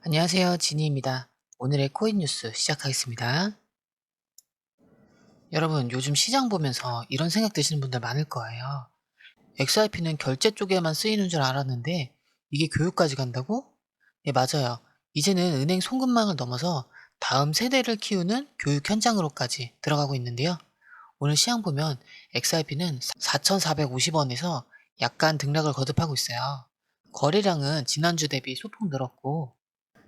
안녕하세요. 지니입니다. 오늘의 코인 뉴스 시작하겠습니다. 여러분, 요즘 시장 보면서 이런 생각 드시는 분들 많을 거예요. XRP는 결제 쪽에만 쓰이는 줄 알았는데 이게 교육까지 간다고? 네, 맞아요. 이제는 은행 송금망을 넘어서 다음 세대를 키우는 교육 현장으로까지 들어가고 있는데요. 오늘 시장 보면 XRP는 4,450원에서 약간 등락을 거듭하고 있어요. 거래량은 지난주 대비 소폭 늘었고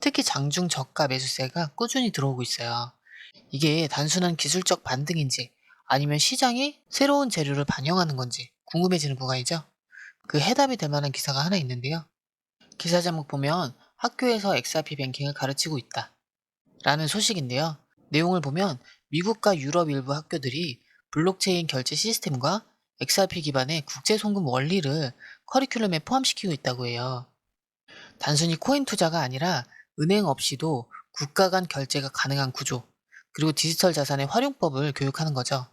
특히 장중 저가 매수세가 꾸준히 들어오고 있어요. 이게 단순한 기술적 반등인지 아니면 시장이 새로운 재료를 반영하는 건지 궁금해지는 구간이죠. 그 해답이 될 만한 기사가 하나 있는데요. 기사 제목 보면 학교에서 XRP 뱅킹을 가르치고 있다 라는 소식인데요. 내용을 보면 미국과 유럽 일부 학교들이 블록체인 결제 시스템과 XRP 기반의 국제 송금 원리를 커리큘럼에 포함시키고 있다고 해요. 단순히 코인 투자가 아니라 은행 없이도 국가 간 결제가 가능한 구조, 그리고 디지털 자산의 활용법을 교육하는 거죠.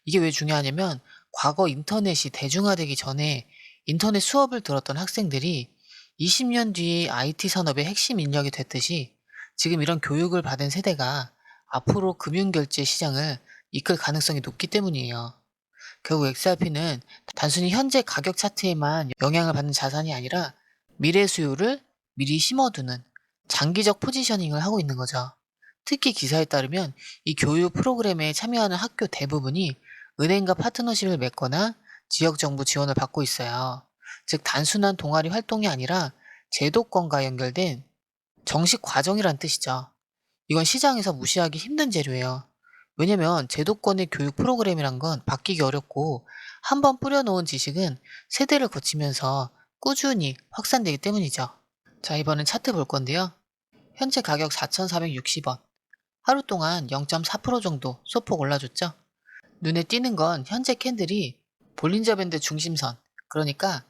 이게 왜 중요하냐면 과거 인터넷이 대중화되기 전에 인터넷 수업을 들었던 학생들이 20년 뒤에 IT 산업의 핵심 인력이 됐듯이 지금 이런 교육을 받은 세대가 앞으로 금융결제 시장을 이끌 가능성이 높기 때문이에요. 결국 XRP는 단순히 현재 가격 차트에만 영향을 받는 자산이 아니라 미래 수요를 미리 심어두는 장기적 포지셔닝을 하고 있는 거죠. 특히 기사에 따르면 이 교육 프로그램에 참여하는 학교 대부분이 은행과 파트너십을 맺거나 지역 정부 지원을 받고 있어요. 즉 단순한 동아리 활동이 아니라 제도권과 연결된 정식 과정이란 뜻이죠. 이건 시장에서 무시하기 힘든 재료예요. 왜냐면 제도권의 교육 프로그램이란 건 바뀌기 어렵고 한번 뿌려놓은 지식은 세대를 거치면서 꾸준히 확산되기 때문이죠. 자, 이번엔 차트 볼 건데요. 현재 가격 4,460원. 하루 동안 0.4% 정도 소폭 올라줬죠. 눈에 띄는 건 현재 캔들이 볼린저 밴드 중심선, 그러니까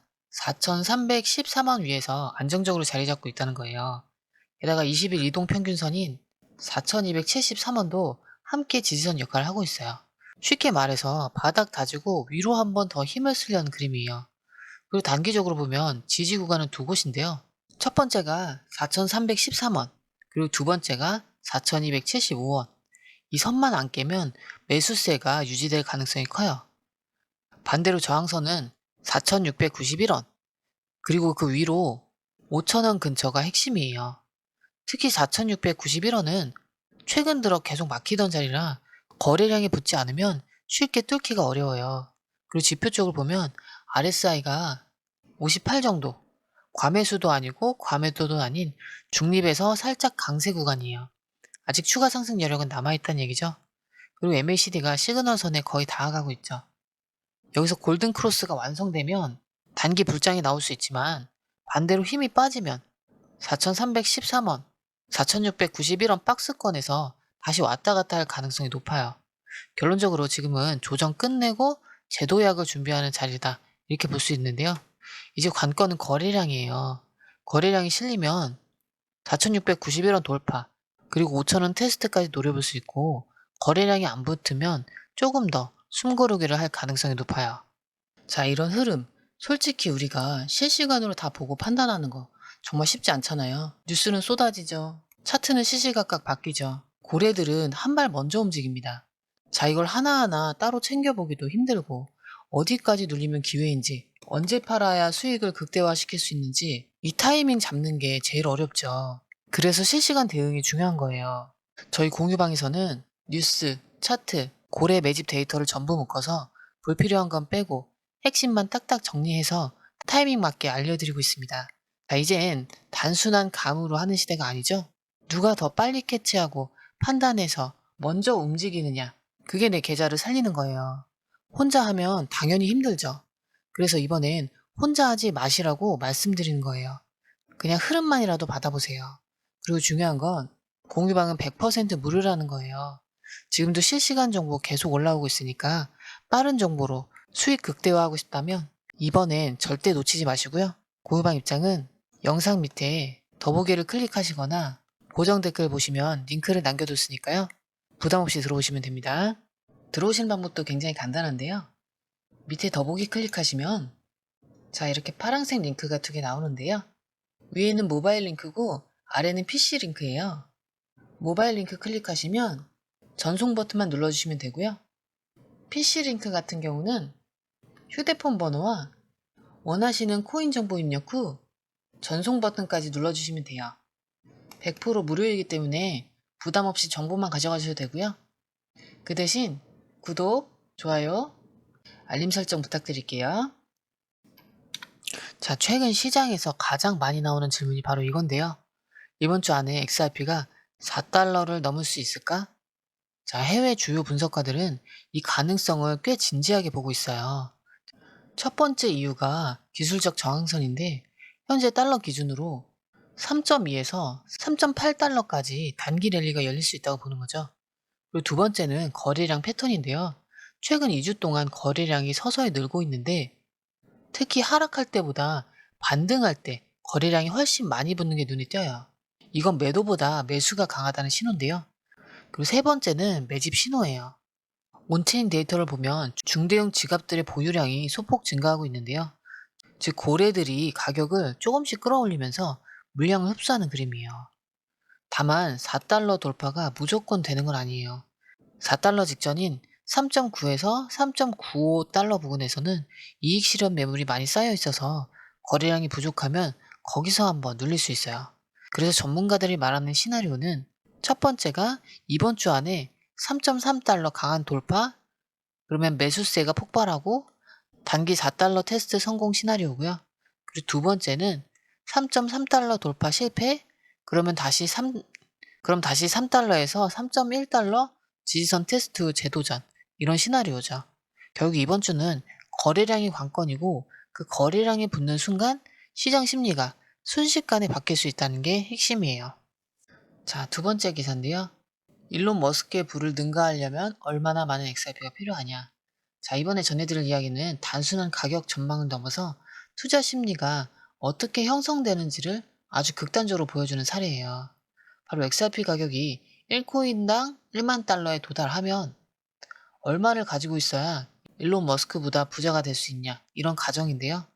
4,313원 위에서 안정적으로 자리 잡고 있다는 거예요. 게다가 20일 이동 평균선인 4,273원도 함께 지지선 역할을 하고 있어요. 쉽게 말해서 바닥 다지고 위로 한 번 더 힘을 쓰려는 그림이에요. 그리고 단기적으로 보면 지지 구간은 두 곳인데요. 첫 번째가 4,313원, 그리고 두 번째가 4,275원. 이 선만 안 깨면 매수세가 유지될 가능성이 커요. 반대로 저항선은 4,691원, 그리고 그 위로 5,000원 근처가 핵심이에요. 특히 4,691원은 최근 들어 계속 막히던 자리라 거래량이 붙지 않으면 쉽게 뚫기가 어려워요. 그리고 지표적으로 보면 RSI가 58 정도, 과매수도 아니고 과매도도 아닌 중립에서 살짝 강세 구간이에요. 아직 추가 상승 여력은 남아있다는 얘기죠. 그리고 MACD가 시그널선에 거의 닿아가고 있죠. 여기서 골든 크로스가 완성되면 단기 불장이 나올 수 있지만 반대로 힘이 빠지면 4,313원, 4,691원 박스권에서 다시 왔다 갔다 할 가능성이 높아요. 결론적으로 지금은 조정 끝내고 재도약을 준비하는 자리다. 이렇게 볼 수 있는데요. 이제 관건은 거래량이에요. 거래량이 실리면 4,691원 돌파, 그리고 5,000원 테스트까지 노려볼 수 있고, 거래량이 안 붙으면 조금 더 숨고르기를 할 가능성이 높아요. 자, 이런 흐름. 솔직히 우리가 실시간으로 다 보고 판단하는 거 정말 쉽지 않잖아요. 뉴스는 쏟아지죠. 차트는 시시각각 바뀌죠. 고래들은 한 발 먼저 움직입니다. 자, 이걸 하나하나 따로 챙겨보기도 힘들고, 어디까지 눌리면 기회인지, 언제 팔아야 수익을 극대화시킬 수 있는지, 이 타이밍 잡는 게 제일 어렵죠. 그래서 실시간 대응이 중요한 거예요. 저희 공유방에서는 뉴스, 차트, 고래 매집 데이터를 전부 묶어서 불필요한 건 빼고 핵심만 딱딱 정리해서 타이밍 맞게 알려드리고 있습니다. 자, 이젠 단순한 감으로 하는 시대가 아니죠? 누가 더 빨리 캐치하고 판단해서 먼저 움직이느냐. 그게 내 계좌를 살리는 거예요. 혼자 하면 당연히 힘들죠. 그래서 이번엔 혼자 하지 마시라고 말씀드리는 거예요. 그냥 흐름만이라도 받아보세요. 그리고 중요한 건 공유방은 100% 무료라는 거예요. 지금도 실시간 정보 계속 올라오고 있으니까 빠른 정보로 수익 극대화하고 싶다면 이번엔 절대 놓치지 마시고요. 공유방 입장은 영상 밑에 더보기를 클릭하시거나 고정 댓글 보시면 링크를 남겨뒀으니까요. 부담 없이 들어오시면 됩니다. 들어오시는 방법도 굉장히 간단한데요. 밑에 더보기 클릭하시면 자, 이렇게 파란색 링크가 두 개 나오는데요. 위에는 모바일 링크고 아래는 PC 링크예요. 모바일 링크 클릭하시면 전송 버튼만 눌러주시면 되고요. PC 링크 같은 경우는 휴대폰 번호와 원하시는 코인 정보 입력 후 전송 버튼까지 눌러주시면 돼요. 100% 무료이기 때문에 부담 없이 정보만 가져가셔도 되고요. 그 대신 구독, 좋아요, 알림 설정 부탁드릴게요. 자, 최근 시장에서 가장 많이 나오는 질문이 바로 이건데요. 이번 주 안에 XRP가 4달러를 넘을 수 있을까? 자, 해외 주요 분석가들은 이 가능성을 꽤 진지하게 보고 있어요. 첫 번째 이유가 기술적 저항선인데 현재 달러 기준으로 3.2에서 3.8달러까지 단기 랠리가 열릴 수 있다고 보는 거죠. 그리고 두 번째는 거래량 패턴인데요. 최근 2주 동안 거래량이 서서히 늘고 있는데 특히 하락할 때보다 반등할 때 거래량이 훨씬 많이 붙는 게 눈에 띄어요. 이건 매도보다 매수가 강하다는 신호인데요. 그리고 세 번째는 매집 신호예요. 온체인 데이터를 보면 중대형 지갑들의 보유량이 소폭 증가하고 있는데요. 즉 고래들이 가격을 조금씩 끌어올리면서 물량을 흡수하는 그림이에요. 다만 4달러 돌파가 무조건 되는 건 아니에요. 4달러 직전인 3.9에서 3.95달러 부근에서는 이익 실현 매물이 많이 쌓여 있어서 거래량이 부족하면 거기서 한번 눌릴 수 있어요. 그래서 전문가들이 말하는 시나리오는 첫 번째가 이번 주 안에 3.3달러 강한 돌파, 그러면 매수세가 폭발하고 단기 4달러 테스트 성공 시나리오고요. 그리고 두 번째는 3.3달러 돌파 실패, 그럼 다시 3달러에서 3.1달러 지지선 테스트 후 재도전, 이런 시나리오죠. 결국 이번 주는 거래량이 관건이고 그 거래량이 붙는 순간 시장 심리가 순식간에 바뀔 수 있다는 게 핵심이에요. 자, 두 번째 기사인데요. 일론 머스크의 부를 능가하려면 얼마나 많은 XRP가 필요하냐. 자, 이번에 전해드릴 이야기는 단순한 가격 전망을 넘어서 투자 심리가 어떻게 형성되는지를 아주 극단적으로 보여주는 사례예요. 바로 XRP 가격이 1코인당 1만 달러에 도달하면 얼마를 가지고 있어야 일론 머스크보다 부자가 될 수 있냐, 이런 가정인데요.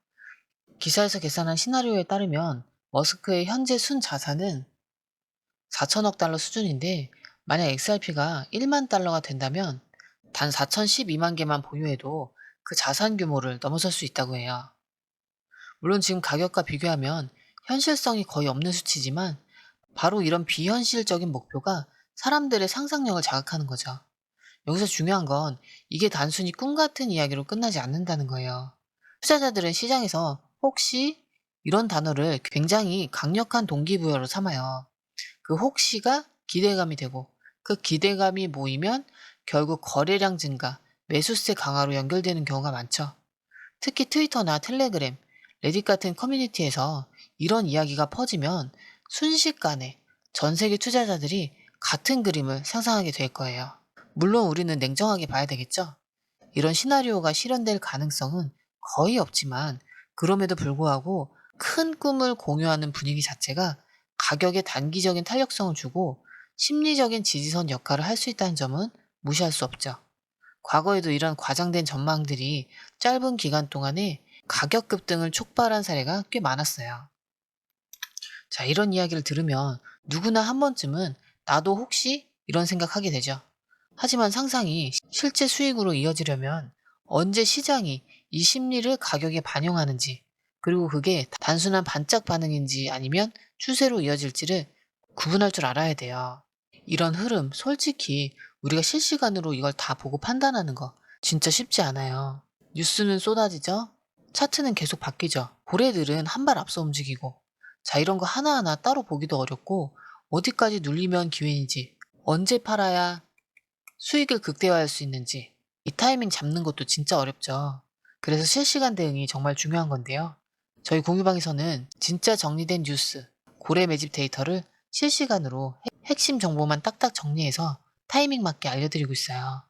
기사에서 계산한 시나리오에 따르면 머스크의 현재 순 자산은 4천억 달러 수준인데 만약 XRP가 1만 달러가 된다면 단 4,012만 개만 보유해도 그 자산 규모를 넘어설 수 있다고 해요. 물론 지금 가격과 비교하면 현실성이 거의 없는 수치지만 바로 이런 비현실적인 목표가 사람들의 상상력을 자극하는 거죠. 여기서 중요한 건 이게 단순히 꿈 같은 이야기로 끝나지 않는다는 거예요. 투자자들은 시장에서 혹시 이런 단어를 굉장히 강력한 동기부여로 삼아요. 그 혹시가 기대감이 되고 그 기대감이 모이면 결국 거래량 증가, 매수세 강화로 연결되는 경우가 많죠. 특히 트위터나 텔레그램, 레딧 같은 커뮤니티에서 이런 이야기가 퍼지면 순식간에 전 세계 투자자들이 같은 그림을 상상하게 될 거예요. 물론 우리는 냉정하게 봐야 되겠죠. 이런 시나리오가 실현될 가능성은 거의 없지만 그럼에도 불구하고 큰 꿈을 공유하는 분위기 자체가 가격에 단기적인 탄력성을 주고 심리적인 지지선 역할을 할 수 있다는 점은 무시할 수 없죠. 과거에도 이런 과장된 전망들이 짧은 기간 동안에 가격 급등을 촉발한 사례가 꽤 많았어요. 자, 이런 이야기를 들으면 누구나 한 번쯤은 나도 혹시 이런 생각하게 되죠. 하지만 상상이 실제 수익으로 이어지려면 언제 시장이 이 심리를 가격에 반영하는지, 그리고 그게 단순한 반짝 반응인지 아니면 추세로 이어질지를 구분할 줄 알아야 돼요. 이런 흐름, 솔직히 우리가 실시간으로 이걸 다 보고 판단하는 거 진짜 쉽지 않아요. 뉴스는 쏟아지죠? 차트는 계속 바뀌죠. 고래들은 한 발 앞서 움직이고, 자, 이런 거 하나하나 따로 보기도 어렵고 어디까지 눌리면 기회인지, 언제 팔아야 수익을 극대화할 수 있는지 이 타이밍 잡는 것도 진짜 어렵죠. 그래서 실시간 대응이 정말 중요한 건데요. 저희 공유방에서는 진짜 정리된 뉴스, 고래 매집 데이터를 실시간으로 핵심 정보만 딱딱 정리해서 타이밍 맞게 알려드리고 있어요.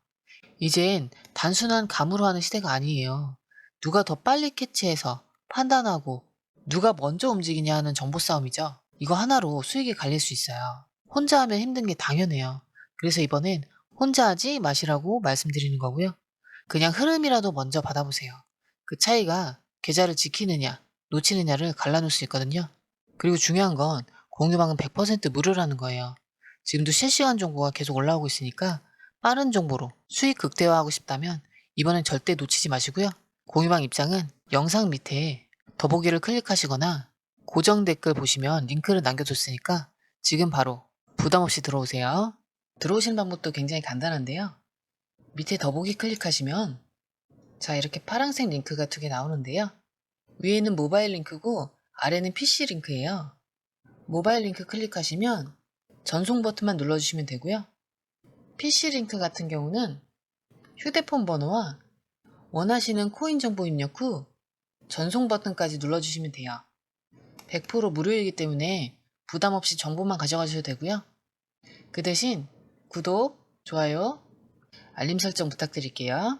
이젠 단순한 감으로 하는 시대가 아니에요. 누가 더 빨리 캐치해서 판단하고 누가 먼저 움직이냐 하는 정보 싸움이죠. 이거 하나로 수익이 갈릴 수 있어요. 혼자 하면 힘든 게 당연해요. 그래서 이번엔 혼자 하지 마시라고 말씀드리는 거고요. 그냥 흐름이라도 먼저 받아보세요. 그 차이가 계좌를 지키느냐, 놓치느냐를 갈라놓을 수 있거든요. 그리고 중요한 건 공유방은 100% 무료라는 거예요. 지금도 실시간 정보가 계속 올라오고 있으니까 빠른 정보로 수익 극대화하고 싶다면 이번엔 절대 놓치지 마시고요. 공유방 입장은 영상 밑에 더보기를 클릭하시거나 고정 댓글 보시면 링크를 남겨뒀으니까 지금 바로 부담 없이 들어오세요. 들어오시는 방법도 굉장히 간단한데요. 밑에 더보기 클릭하시면 자, 이렇게 파란색 링크가 2개 나오는데요. 위에는 모바일 링크고 아래는 PC 링크예요. 모바일 링크 클릭하시면 전송 버튼만 눌러주시면 되고요. PC 링크 같은 경우는 휴대폰 번호와 원하시는 코인 정보 입력 후 전송 버튼까지 눌러주시면 돼요. 100% 무료이기 때문에 부담 없이 정보만 가져가셔도 되고요. 그 대신 구독, 좋아요, 알림 설정 부탁드릴게요.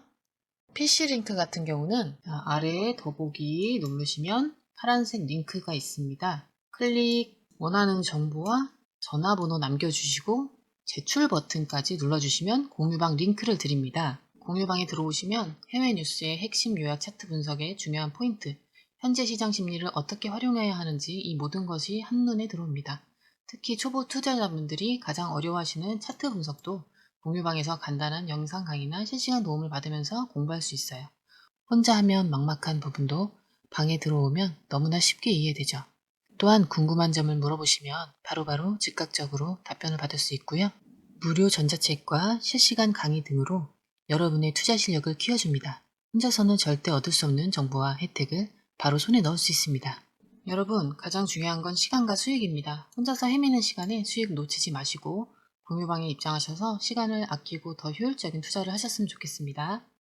PC 링크 같은 경우는 아래에 더보기 누르시면 파란색 링크가 있습니다. 클릭, 원하는 정보와 전화번호 남겨주시고 제출 버튼까지 눌러주시면 공유방 링크를 드립니다. 공유방에 들어오시면 해외 뉴스의 핵심 요약 차트 분석의 중요한 포인트, 현재 시장 심리를 어떻게 활용해야 하는지 이 모든 것이 한눈에 들어옵니다. 특히 초보 투자자분들이 가장 어려워하시는 차트 분석도 공유방에서 간단한 영상 강의나 실시간 도움을 받으면서 공부할 수 있어요. 혼자 하면 막막한 부분도 방에 들어오면 너무나 쉽게 이해되죠. 또한 궁금한 점을 물어보시면 바로바로 즉각적으로 답변을 받을 수 있고요. 무료 전자책과 실시간 강의 등으로 여러분의 투자 실력을 키워줍니다. 혼자서는 절대 얻을 수 없는 정보와 혜택을 바로 손에 넣을 수 있습니다. 여러분, 가장 중요한 건 시간과 수익입니다. 혼자서 헤매는 시간에 수익 놓치지 마시고 공유방에 입장하셔서 시간을 아끼고 더 효율적인 투자를 하셨으면 좋겠습니다.